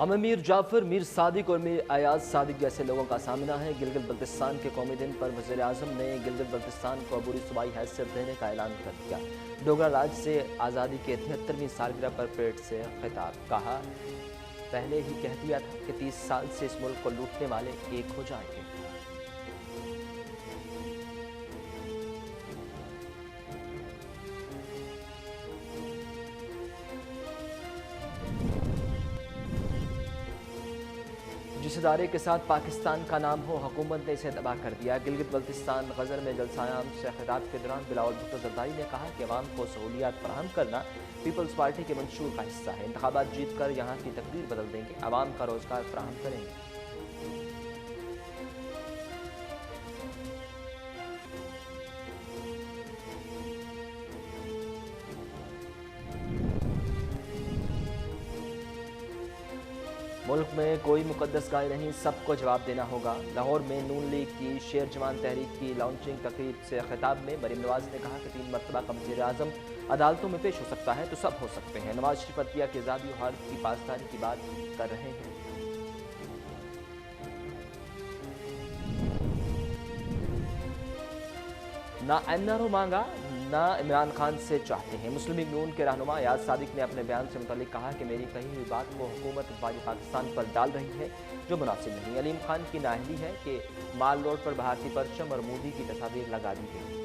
हमें मीर जाफर, मीर सादिक और मीर अयाज सादिक जैसे लोगों का सामना है। गिलगित बल्तिस्तान के कौमी दिन पर वज़ीर आज़म ने गिलगित बल्तिस्तान को अबूरी सूबाई हैसियत देने का ऐलान कर दिया। डोगरा राज से आज़ादी के 73वीं सालगिरह पर परेड से खिताब। कहा, पहले ही कह दिया था कि 30 साल से इस मुल्क को लूटने वाले एक हो जाएंगे। जिस इदारे के साथ पाकिस्तान का नाम हो, हुकूमत ने इसे तबाह कर दिया। गिलगित बल्तिस्तान गज़र में जलसायाम से खिताब के दौरान बिलावल भुट्टो ज़रदारी ने कहा कि अवाम को सहूलियात फराहम करना पीपल्स पार्टी के मंशूर का हिस्सा है। इंतखाबात जीत कर यहाँ की तकदीर बदल देंगे, अवाम का रोज़गार फराहम करेंगे। मुल्क में कोई मुकद्दस गाय नहीं, सबको जवाब देना होगा। लाहौर में नून लीग की शेर जवान तहरीक की लॉन्चिंग तकरीब से खिताब में मरीम नवाज ने कहा कि 3 मरतबा का वज़ीर आज़म अदालतों में पेश हो सकता है तो सब हो सकते हैं। नवाज शरीफ अदलिया की आज़ादी और हालत की पासदारी की बात कर रहे हैं। ना एनआरओ मांगा, ना इमरान खान से चाहते हैं। मुस्लिम लीग नून के रहनुमा अयाज सादिक ने अपने बयान से मुतालिक कहा कि मेरी कही हुई बात को हुकूमत वाजी पाकिस्तान पर डाल रही है जो मुनासिब नहीं। अलीम खान की नाअहली है कि माल रोड पर भारतीय परचम और मोदी की तस्वीर लगा दी गई।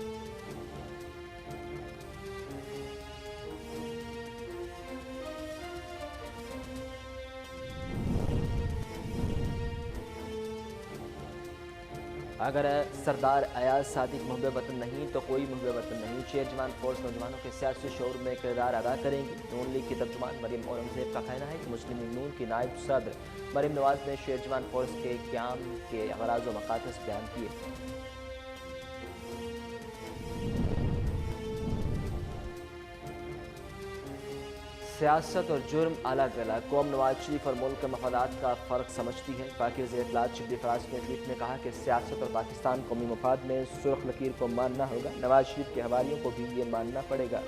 अगर सरदार अयाज सादिक मुहब्बे वतन नहीं तो कोई मुहब्बे वतन नहीं। शेर जवान फोर्स नौजवानों के सियासी शोर में किरदार अदा करेंगी। नून लीग की तर्जुमान मरीम औरंगजेब का कहना है कि मुस्लिम लीग नून की नायब सदर मरीम नवाज ने शेर जवान फोर्स के क़याम के गराज़ व मकासद बयान किए। सियासत और जुर्म अलग अलग। कौम नवाज शरीफ और मुल्क के मफादात का फ़र्क समझती है। पाकि वज़ीर इत्तलात शिबली फराज ने ट्वीट में कहा कि सियासत और पाकिस्तान कौमी मफाद में सुर्ख लकीर को मानना होगा। नवाज शरीफ के हवारियों को भी ये मानना पड़ेगा।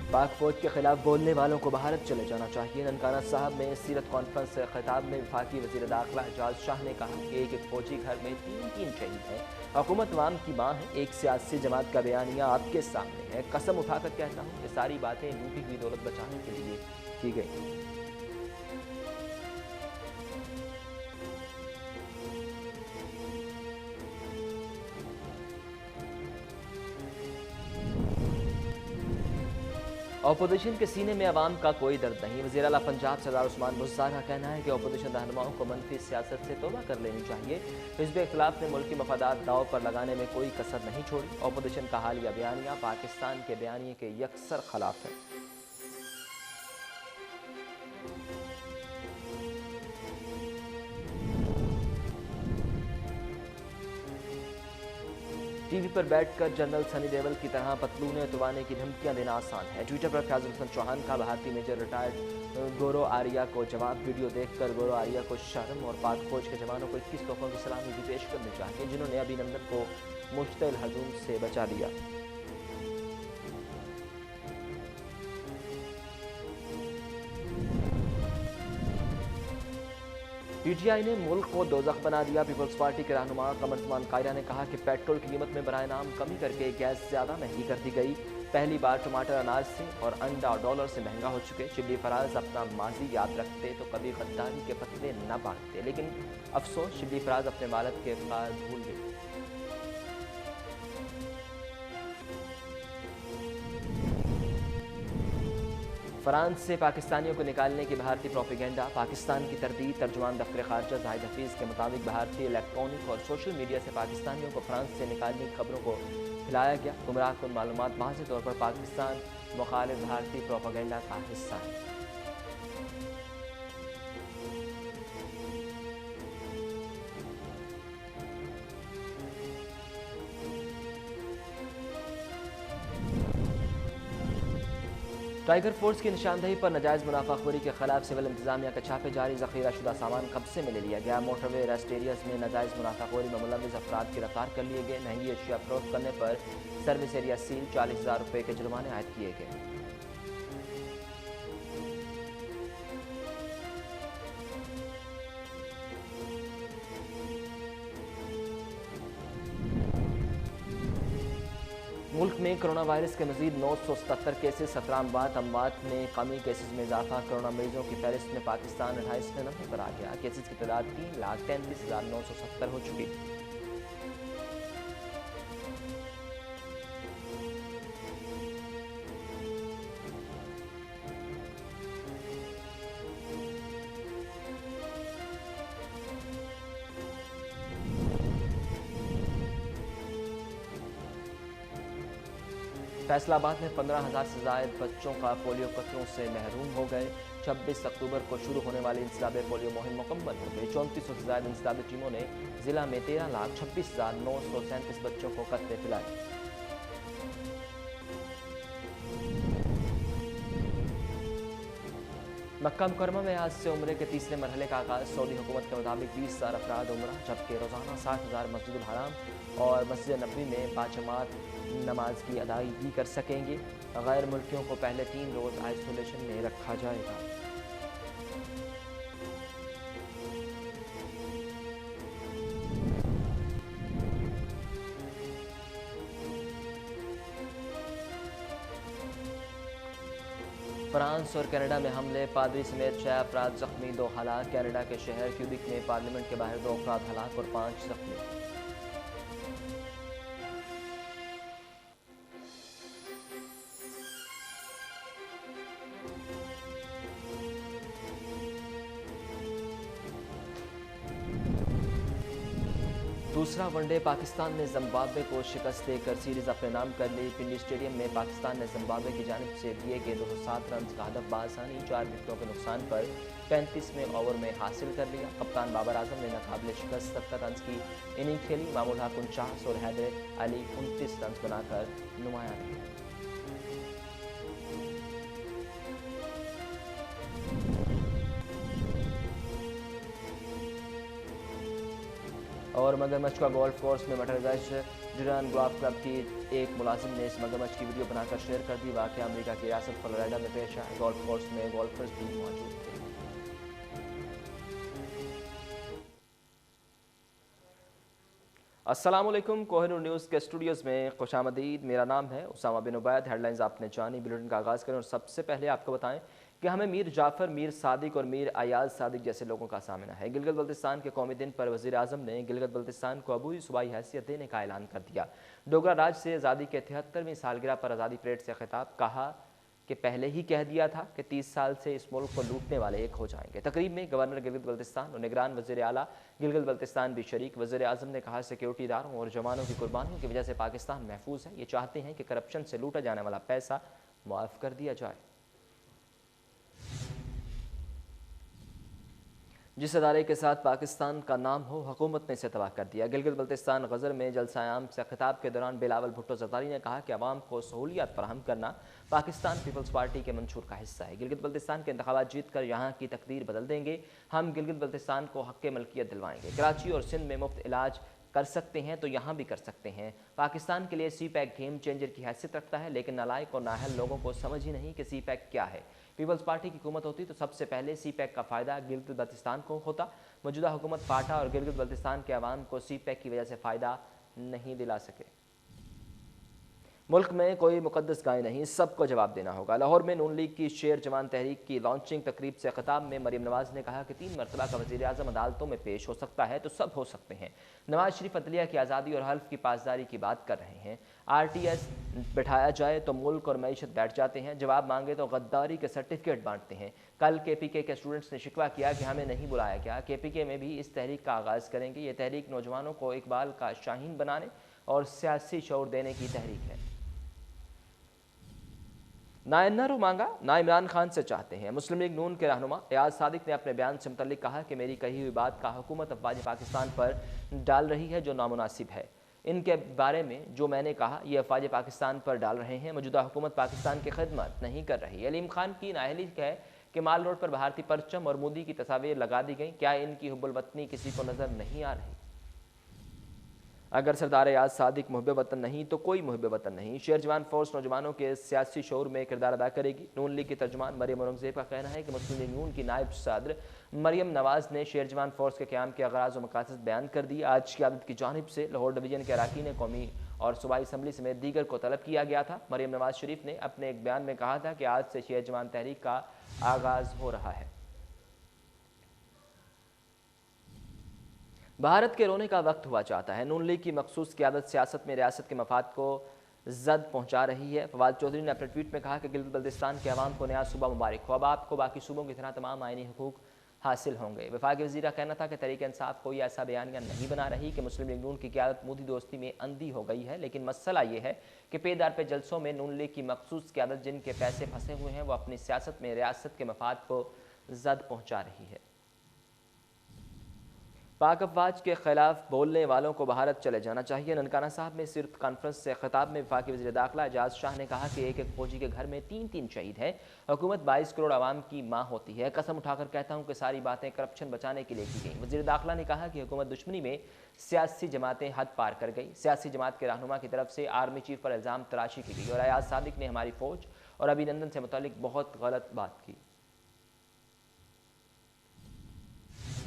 पाक फौज के खिलाफ बोलने वालों को भारत चले जाना चाहिए। ननकाना साहब में सीरत कॉन्फ्रेंस से खिताब में वफाकी वज़ीर दाखिला एजाज शाह ने कहा कि एक एक फौजी घर में 3-3 शहीद हैं। हुकूमत अवाम की माँ है। एक सियासी जमात का बयानिया आपके सामने है। कसम उठाकर कहता हूँ कि सारी बातें लूटी हुई दौलत बचाने के लिए की गई। अपोजिशन के सीने में अवाम का कोई दर्द नहीं। वज़ीर आला पंजाब सरदार उस्मान बुज़दार का कहना है कि अपोजिशन रहनुमाओं को मनफी सियासत से तौबा कर लेनी चाहिए। हिज़्ब इख्तिलाफ ने मुल्की मफादात दाव पर लगाने में कोई कसर नहीं छोड़ी। अपोजिशन का हालिया बयानिया पाकिस्तान के बयानिए के यकसर खिलाफ है। टीवी पर बैठकर जनरल सनी देओल की तरह पतलूने उतरवाने की धमकियां देना आसान है। ट्विटर पर फयाजुल हसन चौहान का भारतीय मेजर रिटायर्ड गौरव आर्या को जवाब। वीडियो देखकर गौरव आर्या को शर्म और पाक फौज के जवानों को 21 तोहफों की सलामी भी पेश करनी चाहिए जिन्होंने अभिनंदन को मुश्तिल हजूम से बचा लिया। पीटीआई ने मुल्क को दोज़ख बना दिया। पीपल्स पार्टी के रहनुमा कमर उस्मान कायरा ने कहा कि पेट्रोल की कीमत में बराए नाम कमी करके गैस ज़्यादा महंगी कर दी गई। पहली बार टमाटर अनाज से और अंडा डॉलर से महंगा हो चुके। शिबली फराज अपना माजी याद रखते तो कभी गद्दारी के फतवे न बांटते, लेकिन अफसोस शिबली फराज अपने मालक के अफ़कार भूल गए। फ्रांस से पाकिस्तानियों को निकालने की भारतीय प्रोपेगेंडा। पाकिस्तान की तरदीद। तर्जुमान दफ्तर खारजा जाहिद हफीज़ के मुताबिक भारतीय इलेक्ट्रॉनिक और सोशल मीडिया से पाकिस्तानियों को फ्रांस से निकालने की खबरों को फैलाया गया। गुमराहकुन मालूमात वाज़े तौर पर पाकिस्तान मुखालिफ भारतीय प्रोपेगेंडा का हिस्सा है। टाइगर फोर्स की निशानदेही पर नाजायज़ मुनाफाखोरी के खिलाफ सिविल इंतजामिया के छापे जारी, ज़ख़ीरा शुदा सामान कब्जे में ले लिया गया। मोटरवे रेस्ट एरियाज में नाजायज़ मुनाफाखोरी में मुलविस अफराद गिरफ्तार कर लिए गए। महंगी अशिया फरोख्त करने पर सर्विस एरिया सील, 40,000 रुपये के जुर्माने आयद किए गए। मुल्क में कोरोना वायरस के मजीद 977 केसेस, 17 अमवात में कमी, केसेस में इजाफा। कोरोना मरीजों की फहरिस्त में पाकिस्तान 28वें नंबर पर आ गया। केसेस की तादाद 3,33,970 हो चुकी। फैसलाबाद में 15,000 से ज़ायद बच्चों का पोलियो कतरों से महरूम हो गए। 26 अक्टूबर को शुरू होने वाली इंसदाब पोलियो मुहिम मुकम्मल हो गई। 3400 से ज़ायद इंसदाबी टीमों ने ज़िला में 13,26,937 बच्चों को कतरे पिलाए। मक्का मुकरमा में आज से उम्रे के तीसरे मरहले का आगाज़। सऊदी हुकूमत के मुताबिक 20,000 अफराद उम्रा, जबकि रोज़ाना 60,000 मस्जिदुल हराम और मस्जिद नबवी में बाजमात नमाज की अदायगी कर सकेंगे। गैर मुल्कियों को पहले 3 रोज़ आइसोलेशन में रखा जाएगा। फ्रांस और कनाडा में हमले, पादरी समेत 6 अफराद जख्मी, 2 हलाक। कनाडा के शहर क्यूबिक में पार्लियामेंट के बाहर 2 अफराद हलाक और 5 जख्मी। दूसरा वनडे, पाकिस्तान ने जिम्बाब्वे को शिकस्त देकर सीरीज अपने नाम कर ली। पिंडी स्टेडियम में पाकिस्तान ने जिम्बाब्वे की जानिब से दिए गए 207 रन का हदफ बासानी 4 विकेटों के नुकसान पर 35वें ओवर में हासिल कर लिया। कप्तान बाबर आजम ने नाकाबिले शिकस्त 70 रन की इनिंग खेली। मामूल हक 49 और हैदर अली 29 रन बनाकर नुमाया रहे। और मगरमच्छ का गोल्फ कोर्स में मटरगश डुरान गोल्फ क्लब की एक मुलाजिम ने इस मगरमच्छ की वीडियो बनाकर शेयर कर दी। वाक़या अमेरिका की रियासत फ्लोरिडा में पेश आया। गोल्फ कोर्स में गोल्फर्स भी मौजूद थे। अस्सलामुअलैकुम, कोहिनूर न्यूज़ के स्टूडियोज़ में खुशामदीद। मेरा नाम है उसामा बिन उबैद। हेडलाइंस आपने जानी, बुलेटिन का आगाज़ करें और सबसे पहले आपको बताएं कि हमें मीर जाफ़र, मीर सादिक और मीर अयाज सादिक जैसे लोगों का सामना है। गिलगित बल्तिस्तान के कौमी दिन पर वज़ीर आज़म ने गिलगित बल्तिस्तान को अबूई सूबाई हैसियत देने का ऐलान कर दिया। डोगरा राज से आज़ादी के 73वीं सालगिरह पर आज़ादी परेड से खिताब, कहा कि पहले ही कह दिया था कि 30 साल से इस मुल्क को लूटने वाले एक हो जाएंगे। तकरीब में गवर्नर गिलगित बल्तिस्तान और निगरान वज़ीर आला गिलगित बल्तिस्तान भी शरीक। वज़ीर आज़म ने कहा, सिक्योरिटी इदारों और जवानों की कुर्बानियों की वजह से पाकिस्तान महफूज है। ये चाहते हैं कि करप्शन से लूटा जाने वाला पैसा मुआफ़ कर दिया जाए। जिस अदारे के साथ पाकिस्तान का नाम हो, हुकूमत ने इसे तबाह कर दिया। गिलगित बल्तिस्तान गज़र में जलसा-ए-आम से खिताब के दौरान बिलावल भुट्टो ज़रदारी ने कहा कि अवाम को सहूलियत फराहम करना पाकिस्तान पीपल्स पार्टी के मंशूर का हिस्सा है। गिलगित बल्तिस्तान के इंतखाबात जीत कर यहाँ की तकदीर बदल देंगे। हम गिलगित बल्तिस्तान को हक़ मलकियत दिलवाएंगे। कराची और सिंध में मुफ्त इलाज कर सकते हैं तो यहाँ भी कर सकते हैं। पाकिस्तान के लिए सी पैक गेम चेंजर की हैसियत रखता है, लेकिन नालायक और नाअहल लोगों को समझ ही नहीं कि सी पैक क्या है। पीपल्स पार्टी की हुकूमत होती तो सबसे पहले सी पैक का फ़ायदा गिलगित बल्तिस्तान को होता। मौजूदा हुकूमत फाटा और गिलगित बल्तिस्तान के अवाम को सी पैक की वजह से फ़ायदा नहीं दिला सके। मुल्क में कोई मुकद्दस गाय नहीं, सबको जवाब देना होगा। लाहौर में नून लीग की शेर जवान तहरीक की लॉन्चिंग तकरीब से खिताब में मरीम नवाज़ ने कहा कि 3 मरतबा का वज़ीर आज़म अदालतों में पेश हो सकता है तो सब हो सकते हैं। नवाज शरीफ अदलिया की आज़ादी और हल्फ की पासदारी की बात कर रहे हैं। RTS बैठाया जाए तो मुल्क और मईशत बैठ जाते हैं, जवाब मांगे तो गद्दारी के सर्टिफिकेट बांटते हैं। कल KPK के स्टूडेंट्स ने शिकवा किया कि हमें नहीं बुलाया गया। KPK में भी इस तहरीक का आगाज़ करेंगे। ये तहरीक नौजवानों को इकबाल का शाहीन बनाने और सियासी शऊर देने की तहरीक है। ना एन्ना मांगा ना इमरान खान से चाहते हैं। मुस्लिम लीग नून के रहनुमा एयाज सादिक ने अपने बयान से मुतल्लिक कहा कि मेरी कही हुई बात का हुकूमत अफवाज पाकिस्तान पर डाल रही है जो नामुनासिब है। ان کے بارے میں جو میں نے کہا یہ افواج پاکستان پر ڈال رہے ہیں۔ موجودہ حکومت پاکستان کی خدمت نہیں کر رہی۔ علیم خان کی نااہلی ہے کہ مال روڈ پر بھارتی پرچم اور مودی کی تصاویر لگا دی گئیں، کیا ان کی حب الوطنی کسی کو نظر نہیں آ رہی؟ اگر سردار ایاز صادق محب وطن نہیں تو کوئی محب وطن نہیں۔ شیر جوان فورس نوجوانوں کے سیاسی شعور میں کردار ادا کرے گی۔ نون لیگ کی ترجمان مریم اورنگزیب کا کہنا ہے کہ مسلم لیگ نون کی نائب صدر مریم نواز نے شیر جوان فورس کے قیام کے اغراض و مقاصد بیان کر دی۔ آج قیادت کی جانب سے لاہور ڈویژن کے اراکین قومی اور صوبائی اسمبلی سمیت دیگر کو طلب کیا گیا تھا۔ مریم نواز شریف نے اپنے ایک بیان میں کہا تھا کہ آج سے شیر جوان تحریک کا آغاز ہو رہا ہے۔ بھارت کے رونے کا وقت ہوا چاہتا ہے۔ نون لیگ کی مخصوص قیادت سیاست میں ریاست کے مفاد کو زد پہنچا رہی ہے۔ فواد چودھری نے اپنے ٹویٹ میں کہا کہ گلگت بلتستان کے عوام کو نیا صوبہ مبارک ہو، اب آپ کو باقی صوبوں کی طرح تمام آئینی حقوق حاصل ہوں گے۔ وفاقی وزیر کا کہنا تھا کہ تحریک انصاف کوئی ایسا بیانیہ نہیں بنا رہی کہ مسلم لیگ نون کی قیادت مودی دوستی میں اندھی ہو گئی ہے، لیکن مسئلہ یہ ہے کہ پے در پہ جلسوں میں نون لیگ کی مخصوص قیادت جن کے پیسے پھنسے ہوئے ہیں وہ اپنی سیاست میں ریاست کے مفاد کو زد پہنچا رہی ہے۔ پاک افواج کے خلاف بولنے والوں کو بھارت چلے جانا چاہیے۔ ننکانہ صاحب میں صرف کانفرنس سے خطاب میں وفاقی وزیر داخلہ اعجاز شاہ نے کہا کہ ایک ایک فوجی کے گھر میں 3 شہید ہیں۔ حکومت 22 کروڑ عوام کی ماں ہوتی ہے۔ قسم اٹھا کر کہتا ہوں کہ ساری باتیں کرپشن بچانے کے لیے کی گئیں۔ وزیر داخلہ نے کہا کہ حکومت دشمنی میں سیاسی جماعتیں حد پار کر گئی۔ سیاسی جماعت کے رہنما کی طرف سے آرمی چیف پر الزام تراشی کی گئی اور ایاز صادق نے ہماری فوج اور ابھینندن سے متعلق بہت غلط بات کی۔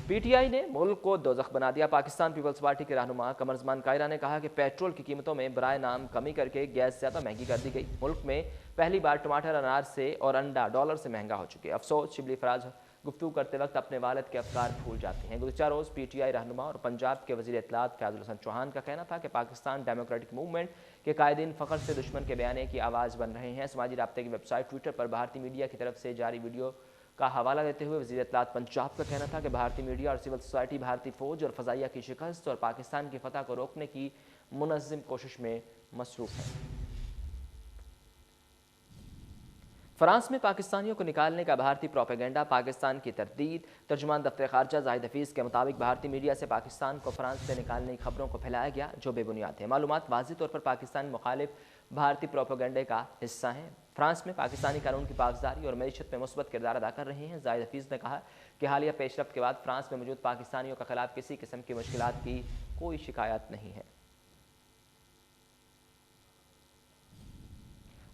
پی ٹی آئی نے ملک کو دوزخ بنا دیا۔ پاکستان پیپلز پارٹی کے رہنما قمر زمان کائرہ نے کہا کہ پیٹرول کی قیمتوں میں برائے نام کمی کر کے گیس زیادہ مہنگی کر دی گئی۔ ملک میں پہلی بار ٹماٹر انار سے اور انڈا ڈالر سے مہنگا ہو چکے۔ افسوس، شبلی فراز گفتگو کرتے وقت اپنے والد کے افکار بھول جاتے ہیں۔ گزشتہ روز پی ٹی آئی رہنما اور پنجاب کے وزیر اطلاعات فیاض الحسن چوہان کا کہنا تھا کہ پاکستان ڈیموکریٹک موومنٹ کے قائدین فخر سے دشمن کے بیانیے کی آواز بن رہے ہیں۔ سماجی رابطے کی ویب سائٹ ٹویٹر پر بھارتی میڈیا کی طرف سے جاری ویڈیو کا حوالہ دیتے ہوئے وزیر اطلاعات پنجاب کا کہنا تھا کہ بھارتی میڈیا اور سول سوسائٹی بھارتی فوج اور فضائیہ کی شکست اور پاکستان کی فتح کو روکنے کی منظم کوشش میں مصروف ہے۔ فرانس میں پاکستانیوں کو نکالنے کا بھارتی پروپیگنڈا پاکستان کی تردید۔ ترجمان دفتر خارجہ زاہد حفیظ کے مطابق بھارتی میڈیا سے پاکستان کو فرانس سے نکالنے کی خبروں کو پھیلایا گیا جو بے بنیاد ہیں۔ معلومات واضح طور پر پاکستانی مخالف بھارتی پروپیگنڈے کا حصہ ہیں۔ فرانس میں پاکستانی قانون کی پاسداری اور معیشت میں مثبت کردار ادا کر رہے ہیں۔ زاہد حفیظ نے کہا کہ حالیہ پیش رفت کے بعد فرانس میں موجود پاکستانیوں کے خلاف کسی قسم کی مشکلات کی کوئی شکایات نہیں ہے۔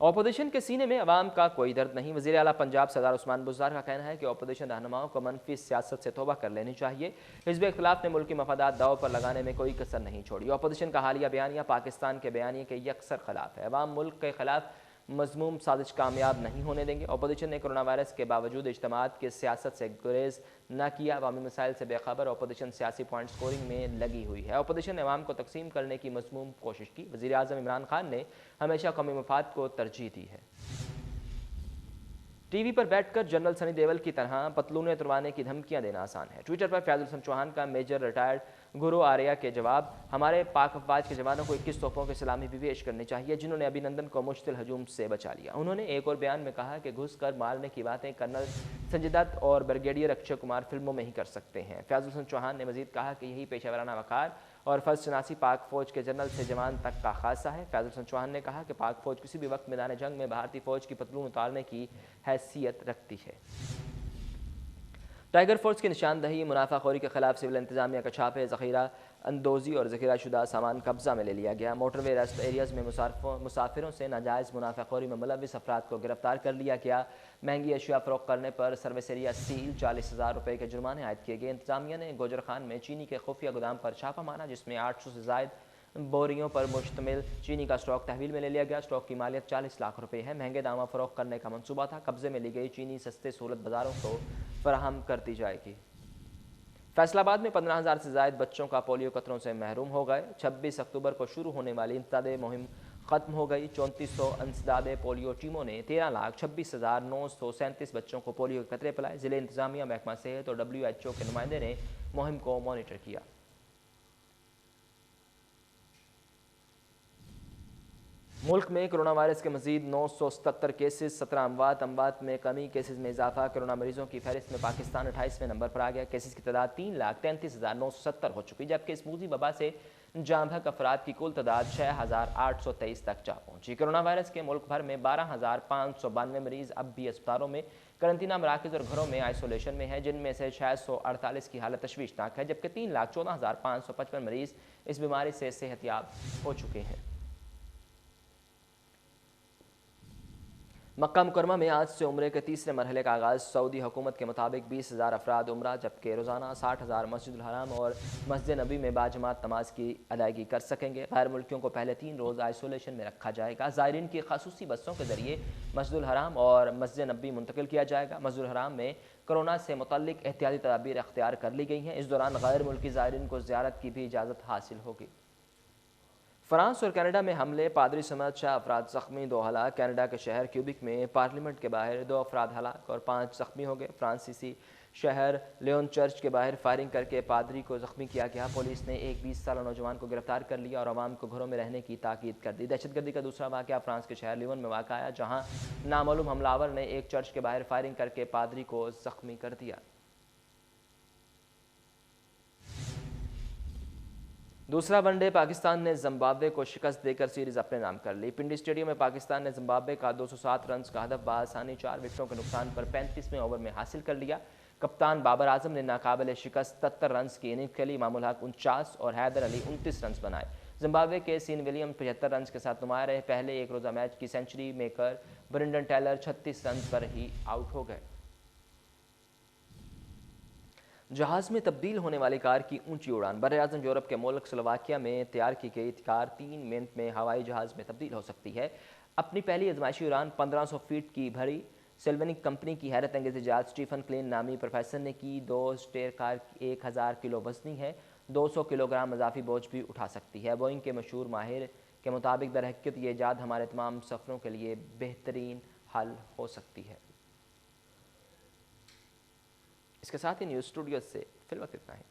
اپوزیشن کے سینے میں عوام کا کوئی درد نہیں۔ وزیر اعلیٰ پنجاب سردار عثمان بزدار کا کہنا ہے کہ اپوزیشن رہنماؤں کو منفی سیاست سے توبہ کر لینی چاہیے۔ حزب اختلاف نے ملکی مفادات داؤ پر لگانے میں کوئی کسر نہیں چھوڑی۔ اپوزیشن کا حالیہ بیانیہ پاکستان کے بیانیے کے یکسر خلاف ہے۔ عوام ملک کے خلاف مذموم سازش کامیاب نہیں ہونے دیں گے۔ اپوزیشن نے کرونا وائرس کے باوجود اجتماعات کی سیاست سے گریز نہ کیا۔ عوامی مسائل سے بے خبر اپوزیشن سیاسی پوائنٹ سکورنگ میں لگی ہوئی ہے۔ اپوزیشن نے عوام کو تقسیم کرنے کی مذموم کوشش کی۔ وزیر اعظم عمران خان نے ہمیشہ قومی مفاد کو ترجیح دی ہے۔ ٹی وی پر بیٹھ کر جنرل سنی دیول کی طرح پتلونیں اتروانے کی دھمکیاں دینا آسان ہے۔ ٹویٹر پر فیاض الحسن چوہان کا میجر ریٹائرڈ گرو آریہ کے جواب: ہمارے پاک افواج کے جوانوں کو 21 توپوں کی سلامی بھی پیش کرنی چاہیے جنہوں نے ابھینندن کو مشتعل ہجوم سے بچا لیا۔ انہوں نے ایک اور بیان میں کہا کہ گھس کر مارنے کی باتیں کرنل سنجے دت اور بریگیڈیئر اکشے کمار فلموں میں ہی کر سکتے ہیں۔ فیاض الحسن چوہان نے مزید کہا کہ یہی پیشہ ورانہ وقار اور فرض شناسی پاک فوج کے جنرل سے جوان تک کا خاصہ ہے۔ فیاض الحسن چوہان نے کہا کہ پاک فوج کسی بھی وقت میدان جنگ میں بھارتی فوج کی پتلون اتارنے کی حیثیت رکھتی ہے۔ ٹائیگر فورس کی نشاندہی، منافع خوری کے خلاف سول انتظامیہ کا چھاپے، ذخیرہ اندوزی اور ذخیرہ شدہ سامان قبضہ میں لے لیا گیا۔ موٹر وے ریسٹ ایریاز میں مسافروں سے ناجائز منافع خوری میں ملوث افراد کو گرفتار کر لیا گیا۔ مہنگی اشیاء فروخت کرنے پر سروس ایریا سیل، 40,000 روپے کے جرمانے عائد کیے گئے۔ انتظامیہ نے گوجر خان میں چینی کے خفیہ گودام پر چھاپہ مارا جس میں 800 سے زائد بوریوں پر مشتمل چینی کا اسٹاک تحویل میں لے لیا گیا۔ اسٹاک کی مالیت 40 لاکھ روپے ہے۔ مہنگے داموں فروخت کرنے کا منصوبہ تھا۔ قبضے میں لی گئی چینی سستے سہولت بازاروں کو فراہم کر دی جائے گی۔ فیصل آباد میں 15,000 سے زائد بچوں کا پولیو قطروں سے محروم ہو گئے۔ 26 اکتوبر کو شروع ہونے والی انسداد مہم ختم ہو گئی۔ 3400 انسداد پولیو ٹیموں نے 13,26,937 بچوں کو پولیو کے قطرے پلائے۔ ضلع انتظامیہ، محکمہ صحت اور WHO کے نمائندے نے مہم کو مانیٹر کیا۔ ملک میں کرونا وائرس کے مزید 977 کیسز، 17 اموات میں کمی، کیسز میں اضافہ۔ کرونا مریضوں کی فہرست میں پاکستان 28ویں نمبر پر آ گیا۔ کیسز کی تعداد 3,33,970 ہو چکی، جبکہ اس موذی وبا سے جاں بحق افراد کی کل تعداد 6,823 تک جا پہنچی۔ کرونا وائرس کے ملک بھر میں 12,592 مریض اب بھی اسپتالوں میں، قرنطینہ مراکز اور گھروں میں آئسولیشن میں ہیں، جن میں سے 648 کی حالت تشویشناک ہے، جبکہ 3,14,555 مریض اس بیماری سے صحت یاب ہو چکے ہیں۔ مکہ مکرمہ میں آج سے عمرے کے تیسرے مرحلے کا آغاز۔ سعودی حکومت کے مطابق 20,000 افراد عمرہ، جبکہ روزانہ 60,000 مسجد الحرام اور مسجد نبوی میں باجماعت نماز کی ادائیگی کر سکیں گے۔ غیر ملکیوں کو پہلے 3 روز آئسولیشن میں رکھا جائے گا۔ زائرین کی خصوصی بسوں کے ذریعے مسجد الحرام اور مسجد نبوی منتقل کیا جائے گا۔ مسجد الحرام میں کرونا سے متعلق احتیاطی تدابیر اختیار کر لی گئی ہیں۔ اس دوران غیر ملکی زائرین کو زیارت کی بھی اجازت حاصل ہوگی۔ فرانس اور کینیڈا میں حملے، پادری سمیت 6 افراد زخمی، 2 ہلاک۔ کینیڈا کے شہر کیوبک میں پارلیمنٹ کے باہر 2 افراد ہلاک اور 5 زخمی ہو گئے۔ فرانسیسی شہر لیون چرچ کے باہر فائرنگ کر کے پادری کو زخمی کیا گیا۔ پولیس نے ایک 20 سالہ نوجوان کو گرفتار کر لیا اور عوام کو گھروں میں رہنے کی تاکید کر دی۔ دہشت گردی کا دوسرا واقعہ فرانس کے شہر لیون میں واقع ہے، جہاں نامعلوم حملہ آور نے ایک چرچ کے باہر فائرنگ کر کے پادری کو زخمی کر دیا۔ دوسرا ون ڈے، پاکستان نے زمبابوے کو شکست دے کر سیریز اپنے نام کر لی۔ پنڈی اسٹیڈیم میں پاکستان نے زمبابوے کا 207 رنز کا ہدف بآسانی 4 وکٹوں کے نقصان پر 35ویں اوور میں حاصل کر لیا۔ کپتان بابر اعظم نے ناقابل شکست 77 رنز کی اننگ کھیلی۔ امام الحق 49 اور حیدر علی 29 رنز بنائے۔ زمبابوے کے سین ولیم 75 رنز کے ساتھ نمایاں رہے۔ پہلے ایک روزہ میچ کی century maker Brendan Taylor 36 runs پر ہی آؤٹ ہو گئے۔ جہاز میں تبدیل ہونے والی کار کی اونچی اڑان۔ براعظم یورپ کے ملک سلوواکیہ میں تیار کی گئی کار 3 منٹ میں ہوائی جہاز میں تبدیل ہو سکتی ہے۔ اپنی پہلی ازمائشی اڑان 1500 فیٹ کی بھری سیلونک کمپنی کی حیرت انگیز ایجاد اسٹیفن کلین نامی پروفیسر نے کی۔ 2 سٹیئر کار 1000 کلو وزنی ہے، 200 کلو گرام اضافی بوجھ بھی اٹھا سکتی ہے۔ بوئنگ کے مشہور ماہر کے مطابق درحقیقت یہ ایجاد ہمارے تمام سفروں کے لیے بہترین حل ہو سکتی ہے۔ اس کے ساتھ ہی نیوز اسٹوڈیو سے فی الوقت اتنا ہے۔